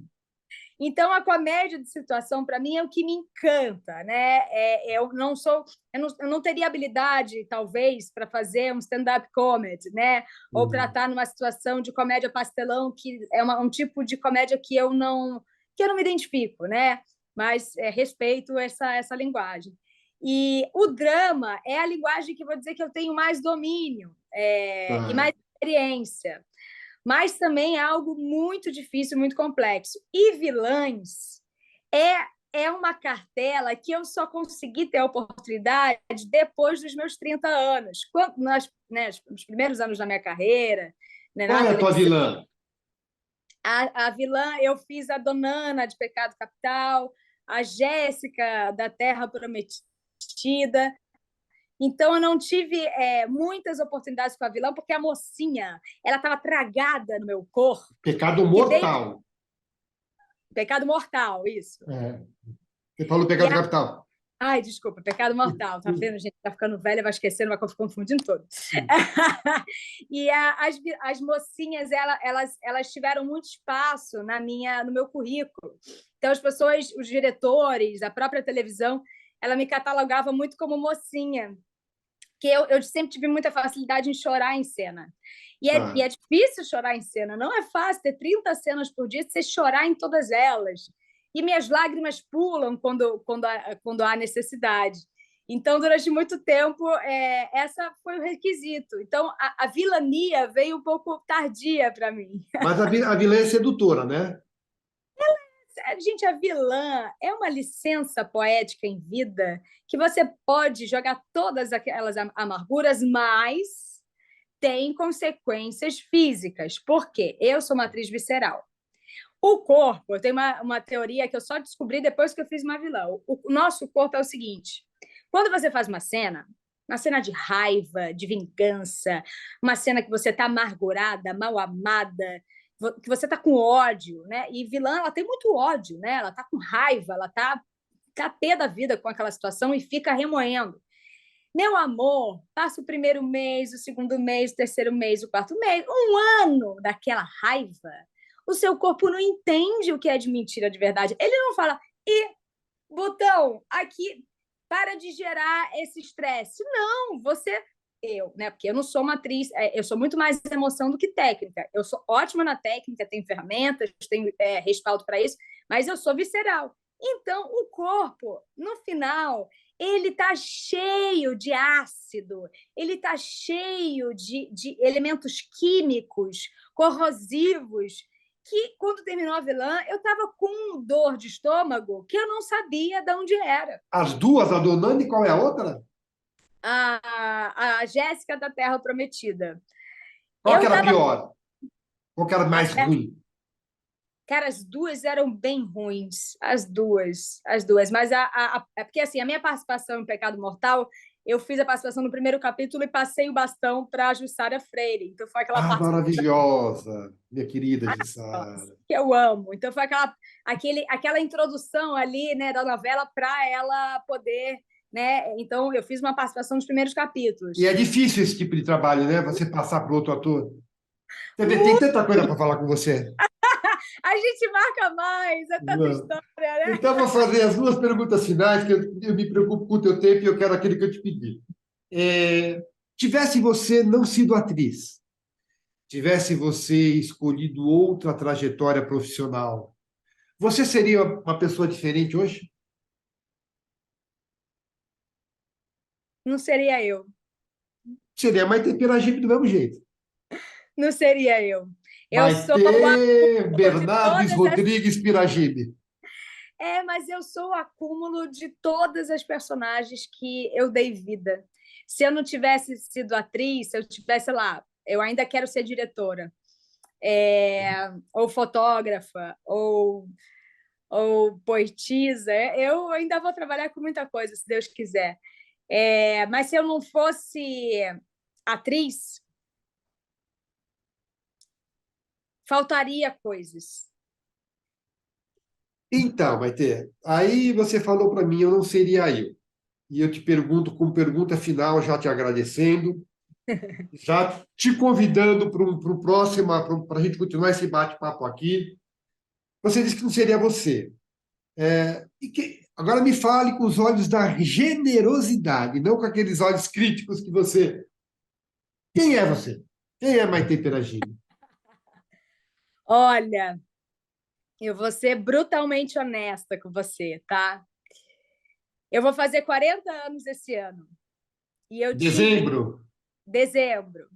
Então, a comédia de situação, para mim, é o que me encanta, né? Eu não sou, eu não teria habilidade, talvez, para fazer um stand-up comedy, né? Ou para estar numa situação de comédia pastelão, que é um tipo de comédia que eu não me identifico, né? Mas respeito essa linguagem. E o drama é a linguagem que eu vou dizer que eu tenho mais domínio e Tá. mais experiência, mas também é algo muito difícil, muito complexo. E vilãs é uma cartela que eu só consegui ter a oportunidade depois dos meus 30 anos, nos primeiros anos da minha carreira, né, Qual na é a tua televisão. vilã? A vilã, eu fiz a Donana de Pecado Capital, a Jéssica da Terra Prometida. Então, eu não tive muitas oportunidades com a vilã, porque a mocinha ela estava tragada no meu corpo, Pecado que desde mortal. Pecado mortal, isso. É. Você falou E pecado capital. Ai, desculpa, pecado mortal. Tá vendo, gente? Tá ficando velha, vai esquecendo, vai confundindo tudo. E as mocinhas, elas tiveram muito espaço no meu currículo. Então, as pessoas, os diretores, a própria televisão, ela me catalogava muito como mocinha, que eu sempre tive muita facilidade em chorar em cena. E é difícil chorar em cena, não é fácil ter 30 cenas por dia, você chorar em todas elas. E minhas lágrimas pulam quando há necessidade. Então, durante muito tempo, essa foi o requisito. Então, a vilania veio um pouco tardia para mim. Mas a vilã é sedutora, né? Gente, a vilã é uma licença poética em vida que você pode jogar todas aquelas amarguras, mas tem consequências físicas. Por quê? Eu sou uma atriz visceral. O corpo, eu tenho uma teoria que eu só descobri depois que eu fiz uma vilã. O nosso corpo é o seguinte: quando você faz uma cena de raiva, de vingança, uma cena que você está amargurada, mal amada, que você está com ódio, né? E vilã, ela tem muito ódio, né? Ela está com raiva, ela tá pé da vida com aquela situação e fica remoendo. Meu amor, passa o primeiro mês, o segundo mês, o terceiro mês, o quarto mês, um ano daquela raiva. O seu corpo não entende o que é de mentira de verdade. Ele não fala, botão, aqui, para de gerar esse estresse. Não, eu, né? Porque eu não sou uma atriz, eu sou muito mais emoção do que técnica. Eu sou ótima na técnica, tenho ferramentas, tenho respaldo para isso, mas eu sou visceral. Então, o corpo, no final, ele está cheio de ácido, ele está cheio de elementos químicos corrosivos que, quando terminou a vilã, eu estava com dor de estômago que eu não sabia de onde era. As duas, a Donane, qual é a outra? A Jéssica da Terra Prometida. Qual que Eu era estava. pior? Qual que era mais ruim? Cara, as duas eram bem ruins, as duas. Mas é porque assim, a minha participação em Pecado Mortal, eu fiz a participação no primeiro capítulo e passei o bastão para a Jussara Freire. Então foi aquela Ah, participação maravilhosa, minha querida Jussara. que eu amo. Então foi aquela introdução ali, né, da novela para ela poder, né? Então eu fiz uma participação nos primeiros E capítulos. é difícil esse tipo de trabalho, né? Você passar para outro ator. Você vê, tem tanta coisa para falar com você. A gente marca mais, é tanta Não. história, né? Então, vou fazer as duas perguntas finais, que eu me preocupo com o teu tempo e eu quero aquele que eu te pedi. Tivesse você não sido atriz, tivesse você escolhido outra trajetória profissional, você seria uma pessoa diferente hoje? Não seria eu. Seria Maite Piragibe do mesmo jeito. Não seria eu. Eu sou o Maite acúmulo de Bernardes todas as. Rodrigues Piragibe. Mas eu sou o acúmulo de todas as personagens que eu dei vida. Se eu não tivesse sido atriz, se eu tivesse lá, eu ainda quero ser diretora, ou fotógrafa, ou poetisa, eu ainda vou trabalhar com muita coisa, se Deus quiser. Mas se eu não fosse atriz, faltaria coisas. Então, Maite, aí você falou para mim, eu não seria eu. E eu te pergunto, com pergunta final, já te agradecendo, já te convidando para o próximo, para a gente continuar esse bate-papo aqui. Você disse que não seria você. Agora me fale com os olhos da generosidade, não com aqueles olhos críticos que você. Quem é você? Quem é Maite Peragini? Olha, eu vou ser brutalmente honesta com você, tá? Eu vou fazer 40 anos esse ano. E eu tive Dezembro, dezembro.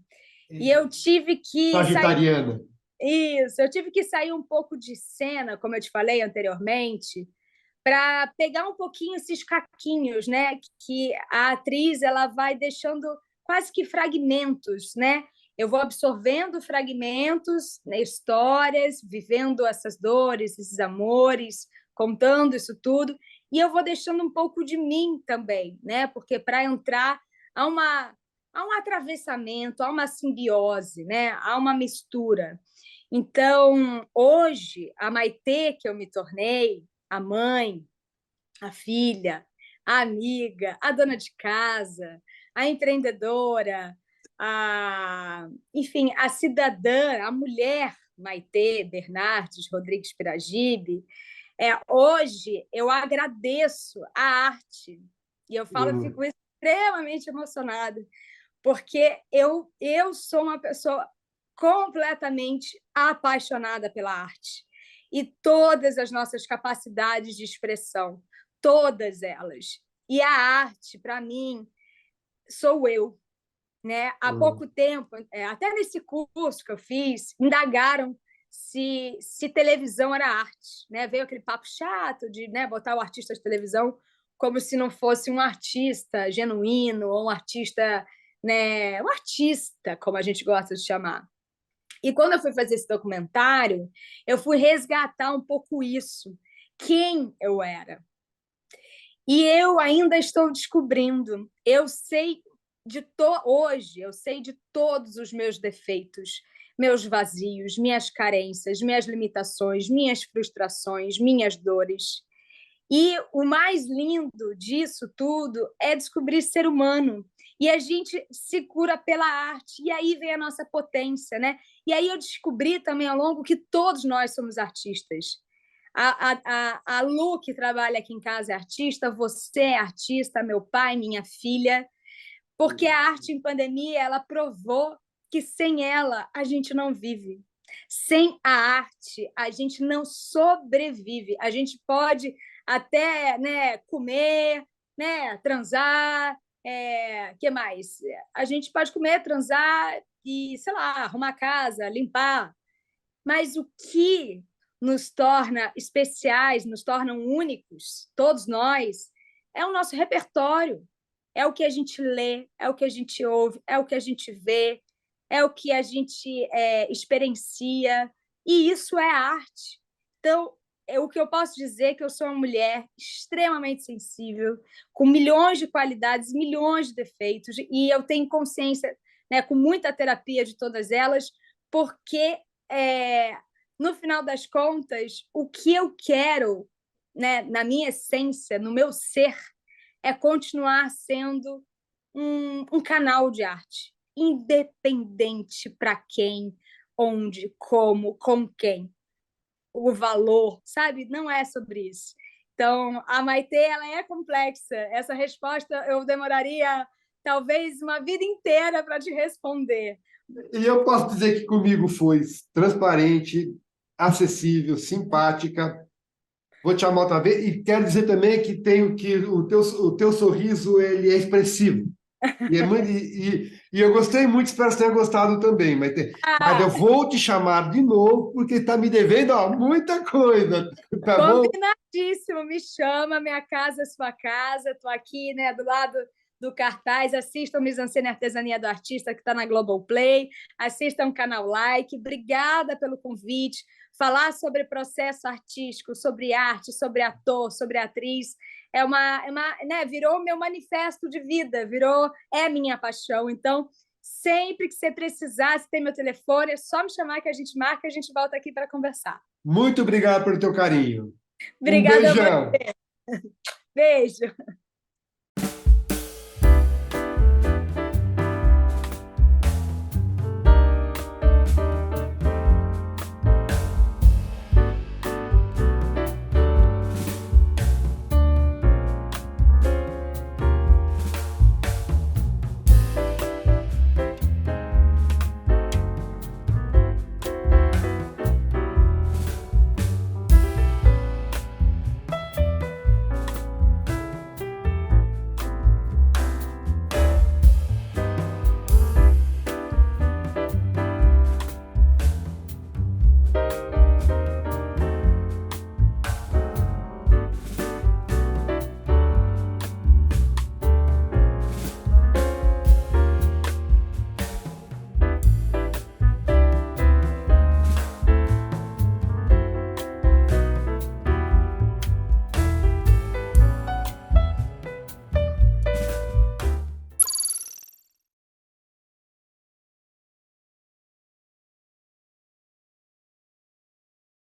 E eu tive que sair. sagitariana. Isso, eu tive que sair um pouco de cena, como eu te falei anteriormente, para pegar um pouquinho esses caquinhos, né? Que a atriz ela vai deixando quase que fragmentos, né? Eu vou absorvendo fragmentos, né, histórias, vivendo essas dores, esses amores, contando isso tudo, e eu vou deixando um pouco de mim também, né? Porque para entrar há uma há um atravessamento, há uma simbiose, né? Há uma mistura. Então, hoje, a Maitê que eu me tornei, a mãe, a filha, a amiga, a dona de casa, a empreendedora, enfim, a cidadã, a mulher Maitê Bernardes Rodrigues Piragibe, hoje eu agradeço a arte, e eu falo, eu fico extremamente emocionada, porque eu sou uma pessoa completamente apaixonada pela arte e todas as nossas capacidades de expressão, todas elas. E a arte, para mim, sou eu. Né? Há pouco tempo, até nesse curso que eu fiz, indagaram se televisão era arte. Né? Veio aquele papo chato de, né, botar o artista de televisão como se não fosse um artista genuíno ou um artista, né, um artista, como a gente gosta de chamar. E quando eu fui fazer esse documentário, eu fui resgatar um pouco isso, quem eu era. E eu ainda estou descobrindo. Eu sei hoje, eu sei de todos os meus defeitos, meus vazios, minhas carências, minhas limitações, minhas frustrações, minhas dores. E o mais lindo disso tudo é descobrir ser humano. E a gente se cura pela arte, e aí vem a nossa potência, né? E aí eu descobri também ao longo que todos nós somos artistas. A Lu, que trabalha aqui em casa, é artista, você é artista, meu pai, minha filha, porque a arte em pandemia, ela provou que sem ela a gente não vive. Sem a arte, a gente não sobrevive. A gente pode até, né, comer, né, transar, que mais? A gente pode comer, transar e, sei lá, arrumar a casa, limpar. Mas o que nos torna especiais, nos tornam únicos, todos nós, é o nosso repertório. É o que a gente lê, é o que a gente ouve, é o que a gente vê, é o que a gente experiencia. E isso é arte. Então, o que eu posso dizer é que eu sou uma mulher extremamente sensível, com milhões de qualidades, milhões de defeitos, e eu tenho consciência, né, com muita terapia de todas elas, porque no final das contas, o que eu quero, né, na minha essência, no meu ser, é continuar sendo um canal de arte, independente para quem, onde, como, com quem. O valor, sabe? Não é sobre isso. Então, a Maitê, ela é complexa. Essa resposta eu demoraria talvez uma vida inteira para te responder. E eu posso dizer que comigo foi transparente, acessível, simpática. Vou te chamar outra vez e quero dizer também que tenho que o teu sorriso ele é expressivo. E eu gostei muito, espero que você tenha gostado também. Mas eu vou te chamar de novo, porque está me devendo ó, muita coisa, tá bom? Combinadíssimo, me chama, minha casa é sua casa, estou aqui, né, do lado do cartaz, assistam Mise-en-Scène Artesania do Artista, que está na Globoplay, assistam o canal Like, obrigada pelo convite, falar sobre processo artístico, sobre arte, sobre ator, sobre atriz, né, virou meu manifesto de vida, é minha paixão, então sempre que você precisar, se tem meu telefone, é só me chamar que a gente marca e a gente volta aqui para conversar. Muito obrigado pelo teu carinho. Um Obrigada a beijão. você. Beijo.